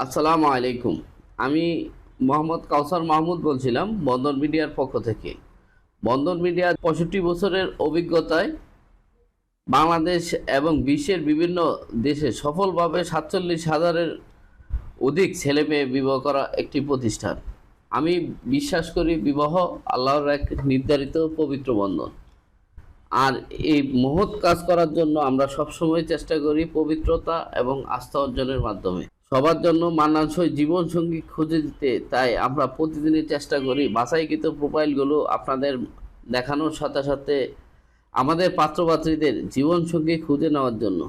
আসসালামু আলাইকুম। আমি মোহাম্মদ কাউসার মাহমুদ বলছিলাম বন্ধন মিডিয়ার পক্ষ থেকে। বন্ধন মিডিয়ার 65 বছরের অভিজ্ঞতায় বাংলাদেশ এবং বিশ্বের বিভিন্ন দেশে সফলভাবে 47,000-এর অধিক ছেলে মেয়ে বিবাহ করা একটি প্রতিষ্ঠান। আমি বিশ্বাস করি বিবাহ আল্লাহর এক নির্ধারিত পবিত্র বন্ধন। আর এই মহৎ কাজ করার জন্য আমরা সবসময় চেষ্টা করি পবিত্রতা এবং আস্থা অর্জনের মাধ্যমে সবার জন্য মানানসই জীবনসঙ্গী খুঁজে দিতে। তাই আমরা প্রতিদিনই চেষ্টা করি বাছাইকৃত প্রোফাইলগুলো আপনাদের দেখানোর সাথে সাথে আমাদের পাত্রপাত্রীদের জীবনসঙ্গী খুঁজে নেওয়ার জন্য।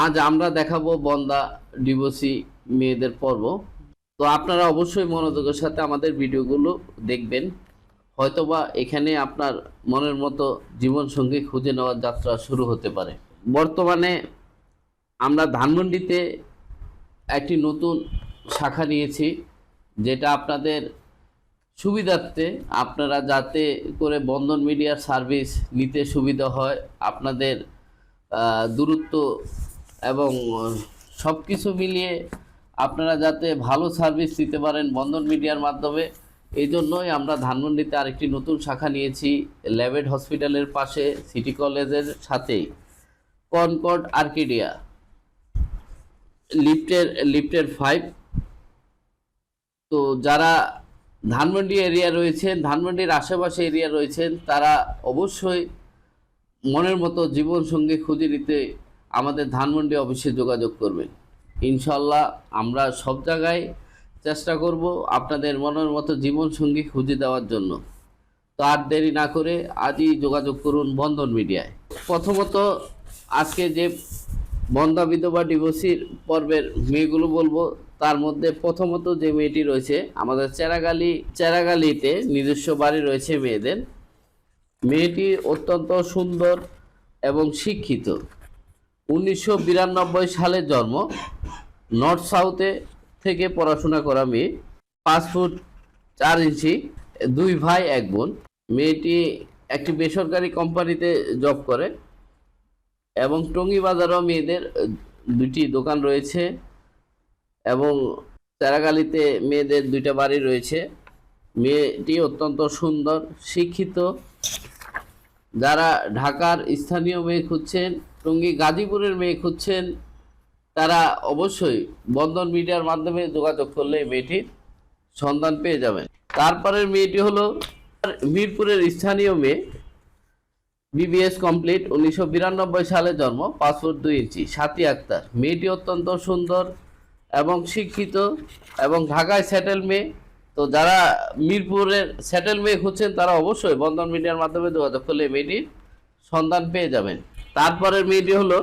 আজ আমরা দেখাবো বন্দা ডিভোর্সি মেয়েদের পর্ব। তো আপনারা অবশ্যই মনোযোগের সাথে আমাদের ভিডিওগুলো দেখবেন। হয়তোবা এখানে আপনার মনের মতো জীবনসঙ্গী খুঁজে নেওয়ার যাত্রা শুরু হতে পারে। বর্তমানে আমরা ধানমন্ডিতে একটি নতুন শাখা নিয়েছি, যেটা আপনাদের সুবিধার্থে আপনারা যাতে করে বন্ধন মিডিয়ার সার্ভিস নিতে সুবিধা হয়, আপনাদের দূরত্ব এবং সব কিছু মিলিয়ে আপনারা যাতে ভালো সার্ভিস দিতে পারেন বন্ধন মিডিয়ার মাধ্যমে। এই জন্যই আমরা ধানমন্ডিতে আরেকটি নতুন শাখা নিয়েছি, ল্যাবেড হসপিটালের পাশে সিটি কলেজের সাথেই, কনকর্ড আর্কিডিয়া, লিফটের 5। তো যারা ধানমন্ডি এরিয়া রয়েছেন, ধানমন্ডির আশেপাশে এরিয়া রয়েছেন, তারা অবশ্যই মনের মতো জীবনসঙ্গী খুঁজে নিতে আমাদের ধানমন্ডি অফিসে যোগাযোগ করবেন। ইনশাল্লাহ আমরা সব জায়গায় চেষ্টা করব আপনাদের মনের মতো জীবনসঙ্গী খুঁজে দেওয়ার জন্য। তো আর দেরি না করে আজই যোগাযোগ করুন বন্ধন মিডিয়ায়। প্রথমত আজকে যে বন্দা বিধবা ডিভোর্সির পর্বের মেয়েগুলো বলবো, তার মধ্যে প্রথমত যে মেয়েটি রয়েছে, আমাদের চেরাগালিতে নিজস্ব বাড়ি রয়েছে মেয়েদের। মেয়েটি অত্যন্ত সুন্দর এবং শিক্ষিত। 1992 সালে জন্ম, নর্থ সাউথে থেকে পড়াশোনা করা মেয়ে, 5 ফুট 4 ইঞ্চি, 2 ভাই 1 বোন। মেয়েটি একটি বেসরকারি কোম্পানিতে জব করে এবং টঙ্গী বাজারও মেয়েদের 2টি দোকান রয়েছে এবং চেরাগালিতে মেয়েদের 2টা বাড়ি রয়েছে। মেয়েটি অত্যন্ত সুন্দর, শিক্ষিত। যারা ঢাকার স্থানীয় মেয়ে খুঁজছেন, টঙ্গী গাজীপুরের মেয়ে খুঁজছেন, তারা অবশ্যই বন্ধন মিডিয়ার মাধ্যমে যোগাযোগ করলে মেয়েটির সন্ধান পেয়ে যাবেন। তারপরের মেয়েটি হলো মিরপুরের স্থানীয় মেয়ে, বিবিএস কমপ্লিট, 1992 সালে জন্ম, 5 ফুট 2 ইঞ্চি, সাথী আক্তার। মেয়েটি অত্যন্ত সুন্দর এবং শিক্ষিত এবং ঢাকায় সেটেল মেয়ে। তো যারা মিরপুরের সেটেল মেয়ে খুঁজছেন তারা অবশ্যই বন্ধন মিডিয়ার মাধ্যমে যোগাযোগ করলে মেয়েটির সন্ধান পেয়ে যাবেন। তারপরের মেয়েটি হলো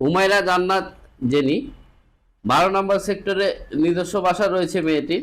হুমায়রা জান্নাত জেনি, 12 নম্বর সেক্টরে নিজস্ব বাসা রয়েছে মেয়েটির,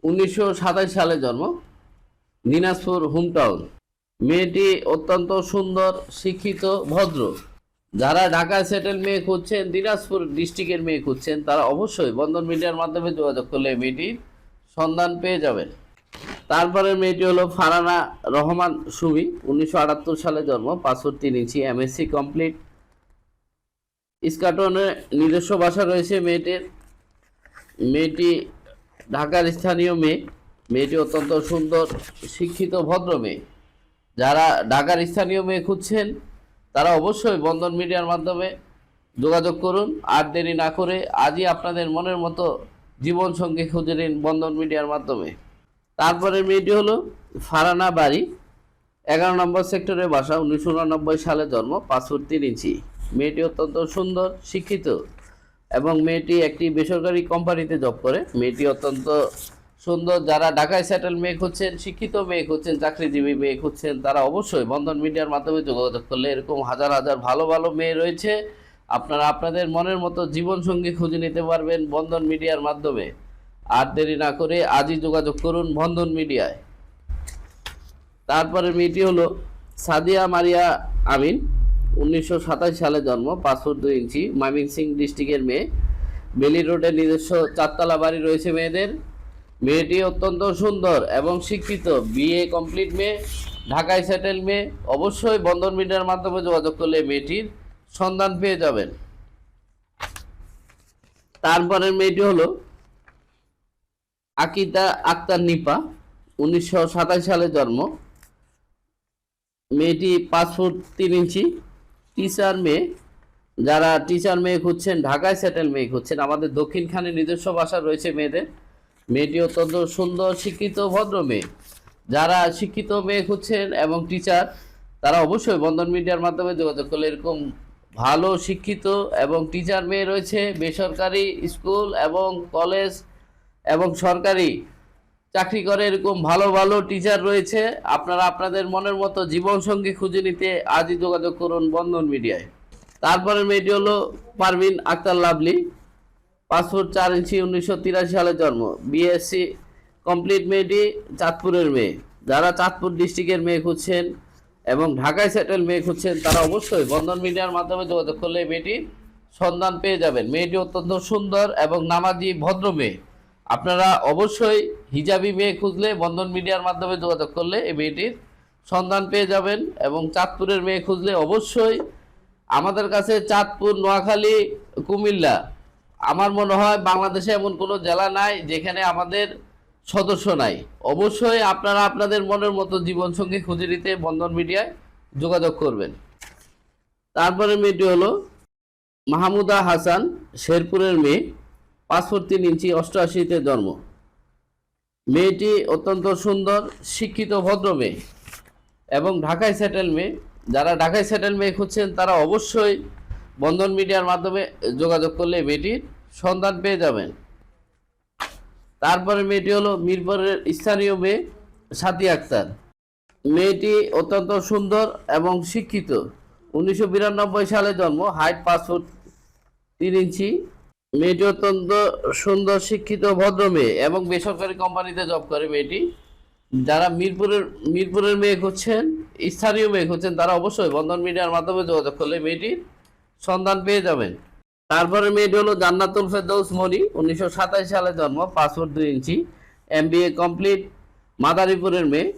1927 সালে জন্ম, দিনাজপুর হোমটাউন। মেয়েটি অত্যন্ত সুন্দর, শিক্ষিত, ভদ্র। যারা ঢাকায় সেটেল মেয়ে খুঁজছেন, দিনাজপুর ডিস্ট্রিক্টের মেয়ে খুঁজছেন, তারা অবশ্যই বন্ধন মিডিয়ার মাধ্যমে যোগাযোগ করলে মেয়েটির সন্ধান পেয়ে যাবেন। তারপরে মেয়েটি হলো ফারহানা রহমান সুমি, 1978 সালে জন্ম, 5 ফুট 3 ইঞ্চি, এমএসসি কমপ্লিট। ইস্কাটনে নিজস্ব বাসা রয়েছে মেয়েটির। মেয়েটি ঢাকার স্থানীয় মেয়ে। মেয়েটি অত্যন্ত সুন্দর, শিক্ষিত, ভদ্র মেয়ে। যারা ঢাকার স্থানীয় মেয়ে খুঁজছেন তারা অবশ্যই বন্ধন মিডিয়ার মাধ্যমে যোগাযোগ করুন। আর দেরি না করে আজই আপনাদের মনের মতো জীবনসঙ্গী খুঁজে নিন বন্ধন মিডিয়ার মাধ্যমে। তারপরে মেয়েটি হলো ফারহানা বাড়ি, 11 নম্বর সেক্টরে বাসা, 1989 সালে জন্ম, 5 ফুট 3 ইঞ্চি। মেয়েটি অত্যন্ত সুন্দর, শিক্ষিত এবং মেয়েটি একটি বেসরকারি কোম্পানিতে জব করে। মেয়েটি অত্যন্ত সুন্দর। যারা ঢাকায় সেটেল মেয়ে খুঁজছেন, শিক্ষিত মেয়ে খুঁজছেন, চাকরিজীবী মেয়ে খুঁজছেন, তারা অবশ্যই বন্ধন মিডিয়ার মাধ্যমে যোগাযোগ করলে এরকম হাজার হাজার ভালো ভালো মেয়ে রয়েছে। আপনারা আপনাদের মনের মতো জীবনসঙ্গী খুঁজে নিতে পারবেন বন্ধন মিডিয়ার মাধ্যমে। আর দেরি না করে আজই যোগাযোগ করুন বন্ধন মিডিয়ায়। তারপরে মেয়েটি হলো সাদিয়া মারিয়া আমিন, 1927 সালে জন্ম, 5 ফুট 2 ইঞ্চি, ময়মনসিংহ ডিস্ট্রিক্টের মেয়ে। বেলি রোডে নিজস্ব 4তলা বাড়ি রয়েছে মেয়েদের। মেয়েটি অত্যন্ত সুন্দর এবং শিক্ষিত, বিএ কমপ্লিট মেয়ে, ঢাকায় সেটেল মেয়ে। অবশ্যই বন্ধন মিডিয়ার মাধ্যমে যোগাযোগ করলে মেয়েটির সন্ধান পেয়ে যাবেন। তারপরের মেয়েটি হলো আকিদা আক্তার নিপা, 1927 সালে জন্ম। মেয়েটি 5 ফুট 3 ইঞ্চি, টিচার মেয়ে। যারা টিচার মেয়ে খুঁজছেন, ঢাকায় সেটেল মেয়ে খুঁজছেন, আমাদের দক্ষিণখানে নিজস্ব বাসা রয়েছে মেয়েদের। মেয়েটি অত্যন্ত সুন্দর, শিক্ষিত, ভদ্র মেয়ে। যারা শিক্ষিত মেয়ে খুঁজছেন এবং টিচার, তারা অবশ্যই বন্ধন মিডিয়ার মাধ্যমে যোগাযোগ করলে এরকম ভালো শিক্ষিত এবং টিচার মেয়ে রয়েছে। বেসরকারি স্কুল এবং কলেজ এবং সরকারি চাকরি করে এরকম ভালো ভালো টিচার রয়েছে। আপনারা আপনাদের মনের মতো জীবনসঙ্গী খুঁজে নিতে আজই যোগাযোগ করুন বন্ধন মিডিয়ায়। তারপরে মেয়েটি হলো পারভিন আক্তার লাভলি, 5 ফুট 4 ইঞ্চি, 1983 সালে জন্ম। বিএসসি কমপ্লিট মেয়েটি, চাঁদপুরের মেয়ে। যারা চাঁদপুর ডিস্ট্রিক্টের মেয়ে খুঁজছেন এবং ঢাকায় সেটেল মেয়ে খুঁজছেন, তারা অবশ্যই বন্ধন মিডিয়ার মাধ্যমে যোগাযোগ করলে মেয়েটির সন্ধান পেয়ে যাবেন। মেয়েটি অত্যন্ত সুন্দর এবং নামাজি, ভদ্র মেয়ে। আপনারা অবশ্যই হিজাবি মেয়ে খুঁজলে বন্ধন মিডিয়ার মাধ্যমে যোগাযোগ করলে এই মেয়েটির সন্ধান পেয়ে যাবেন। এবং চাঁদপুরের মেয়ে খুঁজলে অবশ্যই আমাদের কাছে চাঁদপুর, নোয়াখালী, কুমিল্লা, আমার মনে হয় বাংলাদেশে এমন কোনো জেলা নাই যেখানে আমাদের সদস্য নাই। অবশ্যই আপনারা আপনাদের মনের মতো জীবনসঙ্গী খুঁজে নিতে বন্ধন মিডিয়ায় যোগাযোগ করবেন। তারপরে মেয়েটি হলো মাহমুদা হাসান, শেরপুরের মেয়ে, 5 ফুট 3 ইঞ্চি, 88-তে জন্ম। মেয়েটি অত্যন্ত সুন্দর, শিক্ষিত, ভদ্র মেয়ে এবং ঢাকায় সেটেল মেয়ে। যারা ঢাকায় সেটেল মেয়ে খুঁজছেন, তারা অবশ্যই বন্ধন মিডিয়ার মাধ্যমে যোগাযোগ করলে মেয়েটির সন্ধান পেয়ে যাবেন। তারপরে মেয়েটি হলো মিরপুরের স্থানীয় মেয়ে, সাথী আক্তার। মেয়েটি অত্যন্ত সুন্দর এবং শিক্ষিত, 1992 সালে জন্ম। হাইট 5 ফুট 3 ইঞ্চি। মেয়েটি অত্যন্ত সুন্দর, শিক্ষিত, ভদ্র মেয়ে এবং বেসরকারি কোম্পানিতে জব করে মেয়েটি। যারা মিরপুরের মেয়ে খুঁজছেন, স্থানীয় মেয়ে খুঁজছেন, তারা অবশ্যই বন্ধন মিডিয়ার মাধ্যমে যোগাযোগ করলে মেয়েটির সন্ধান পেয়ে যাবেন। তারপরে মেয়েটি হলো জান্নাতুল ফেরদৌস মনি, 1927 সালে জন্ম। 5 ফুট 2 ইঞ্চি, MBA কমপ্লিট, মাদারীপুরের মেয়ে।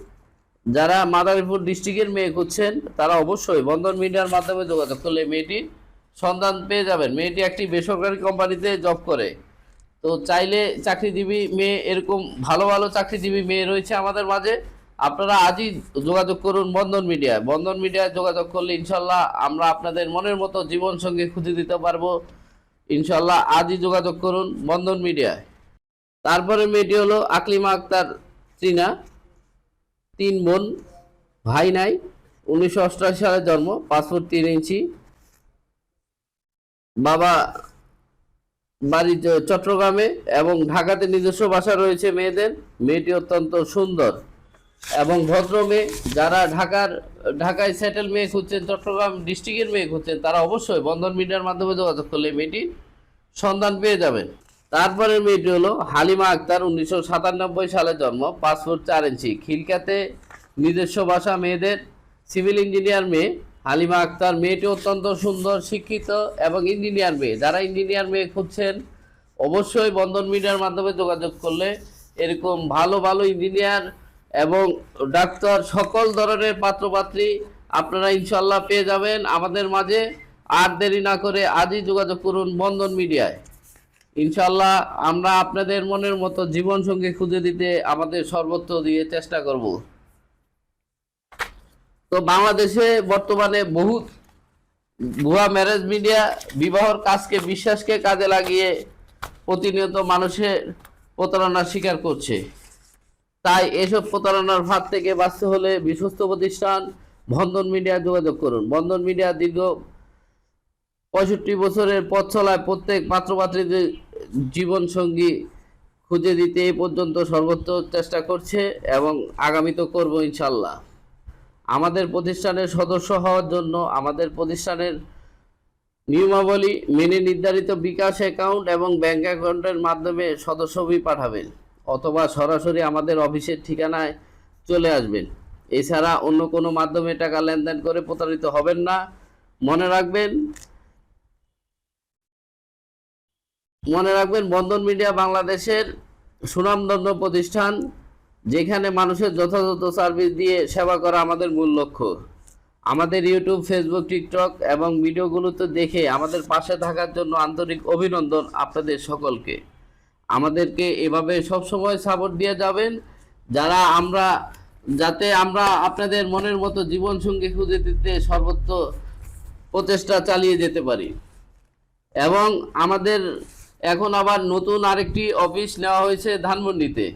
যারা মাদারীপুর ডিস্ট্রিক্টের মেয়ে খুঁজছেন, তারা অবশ্যই বন্ধন মিডিয়ার মাধ্যমে যোগাযোগ করলে মেয়েটির সন্ধান পেয়ে যাবেন। মেয়েটি একটি বেসরকারি কোম্পানিতে জব করে। তো চাইলে চাকরিজীবী মেয়ে, এরকম ভালো ভালো চাকরিজীবী মেয়ে রয়েছে আমাদের মাঝে। আপনারা আজই যোগাযোগ করুন বন্ধন মিডিয়ায়। বন্ধন মিডিয়ায় যোগাযোগ করলে ইনশাল্লাহ আমরা আপনাদের মনের মতো জীবনসঙ্গী খুঁজে দিতে পারবো। ইনশাল্লাহ আজই যোগাযোগ করুন বন্ধন মিডিয়ায়। তারপরে মেয়েটি হলো আকলিমা আক্তার ত্রিনা, 3 বোন, ভাই নাই, 1988 সালে জন্ম। 5 ফুট 3 ইঞ্চি। বাবা বাড়ি চট্টগ্রামে এবং ঢাকাতে নিজস্ব বাসা রয়েছে মেয়েদের। মেয়েটি অত্যন্ত সুন্দর এবং ভদ্র মেয়ে। যারা ঢাকায় সেটেল মেয়ে খুঁজছেন, চট্টগ্রাম ডিস্ট্রিক্টের মেয়ে খুঁজছেন, তারা অবশ্যই বন্ধন মিডিয়ার মাধ্যমে যোগাযোগ করলে মেয়েটির সন্ধান পেয়ে যাবেন। তারপরে মেয়েটি হলো হালিমা আক্তার, 1997 সালে জন্ম। 5 ফুট 4 ইঞ্চি। খিলকাতে নিজস্ব বাসা মেয়েদের। সিভিল ইঞ্জিনিয়ার মেয়ে হালিমা আক্তার। মেয়েটি অত্যন্ত সুন্দর, শিক্ষিত এবং ইঞ্জিনিয়ার মেয়ে। যারা ইঞ্জিনিয়ার মেয়ে খুঁজছেন, অবশ্যই বন্ধন মিডিয়ার মাধ্যমে যোগাযোগ করলে এরকম ভালো ভালো ইঞ্জিনিয়ার এবং ডাক্তার, সকল ধরনের পাত্রপাত্রী আপনারা ইনশাল্লাহ পেয়ে যাবেন আমাদের মাঝে। আর দেরি না করে আজই যোগাযোগ করুন বন্ধন মিডিয়ায়। ইনশাল্লাহ আমরা আপনাদের মনের মতো জীবনসঙ্গী খুঁজে দিতে আমাদের সর্বোচ্চ দিয়ে চেষ্টা করব। তো বাংলাদেশে বর্তমানে বহুত ভুয়া ম্যারেজ মিডিয়া বিবাহর কাজকে, বিশ্বাসকে কাজে লাগিয়ে প্রতিনিয়ত মানুষের প্রতারণার শিকার করছে। তাই এসব প্রতারণার ফাঁদ থেকে বাঁচতে হলে বিশ্বস্ত প্রতিষ্ঠান বন্ধন মিডিয়া যোগাযোগ করুন। বন্ধন মিডিয়া দীর্ঘ 65 বছরের পথ চলায় প্রত্যেক পাত্রপাত্রীদের জীবনসঙ্গী খুঁজে দিতে এই পর্যন্ত সর্বোচ্চ চেষ্টা করছে এবং আগামীতে করব ইনশাল্লাহ। আমাদের প্রতিষ্ঠানের সদস্য হওয়ার জন্য আমাদের প্রতিষ্ঠানের নিয়মাবলী মেনে নির্ধারিত বিকাশ অ্যাকাউন্ট এবং ব্যাংক অ্যাকাউন্টের মাধ্যমে সদস্য ফি পাঠাবেন অথবা সরাসরি আমাদের অফিসের ঠিকানায় চলে আসবেন। এছাড়া অন্য কোনো মাধ্যমে টাকা লেনদেন করে প্রতারিত হবেন না। মনে রাখবেন বন্ধন মিডিয়া বাংলাদেশের সুনামধন্য প্রতিষ্ঠান, যেখানে মানুষের যথাযথ সার্ভিস দিয়ে সেবা করা আমাদের মূল লক্ষ্য। আমাদের ইউটিউব, ফেসবুক, টিকটক এবং ভিডিওগুলোতে দেখে আমাদের পাশে থাকার জন্য আন্তরিক অভিনন্দন আপনাদের সকলকে। আমাদেরকে এভাবে সব সময় সাপোর্ট দিয়ে যাবেন, যাতে আমরা আপনাদের মনের মতো জীবনসঙ্গী খুঁজে দিতে সর্বোচ্চ প্রচেষ্টা চালিয়ে যেতে পারি। এবং আমাদের এখন আবার নতুন আরেকটি অফিস নেওয়া হয়েছে ধানমন্ডিতে।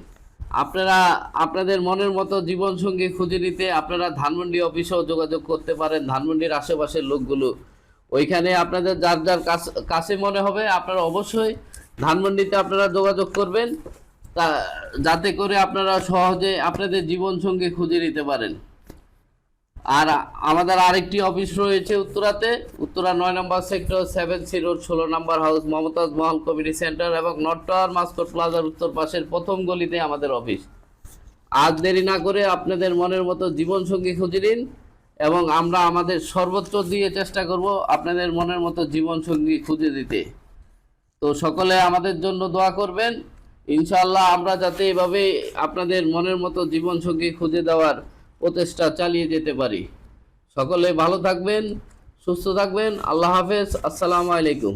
আপনারা আপনাদের মনের মতো জীবনসঙ্গী খুঁজে নিতে আপনারা ধানমন্ডি অফিসেও যোগাযোগ করতে পারেন। ধানমন্ডির আশেপাশের লোকগুলো ওইখানে আপনাদের যার যার কাছে মনে হবে আপনারা অবশ্যই ধানমন্ডিতে আপনারা যোগাযোগ করবেন, তা যাতে করে আপনারা সহজে আপনাদের জীবনসঙ্গী খুঁজে নিতে পারেন। আর আমাদের আরেকটি অফিস রয়েছে উত্তরা 9 নম্বর সেক্টর 7C রোড 16 নম্বর house, Mumtaz Mahal community centre এবং নর্থ টাওয়ার মাস্কট প্লাজার উত্তর পাশের প্রথম গলিতে আমাদের অফিস। আজ দেরি না করে আপনাদের মনের মতো জীবনসঙ্গী খুঁজে নিন এবং আমরা আমাদের সর্বোচ্চ দিয়ে চেষ্টা করব আপনাদের মনের মতো জীবনসঙ্গী খুঁজে দিতে। তো সকলে আমাদের জন্য দোয়া করবেন, ইনশাআল্লাহ আমরা যাতে এভাবে আপনাদের মনের মতো জীবনসঙ্গী খুঁজে দেওয়ার প্রচেষ্টা চালিয়ে যেতে পারি। সকলে ভালো থাকবেন, সুস্থ থাকবেন। আল্লাহ হাফেজ। আসসালামু আলাইকুম।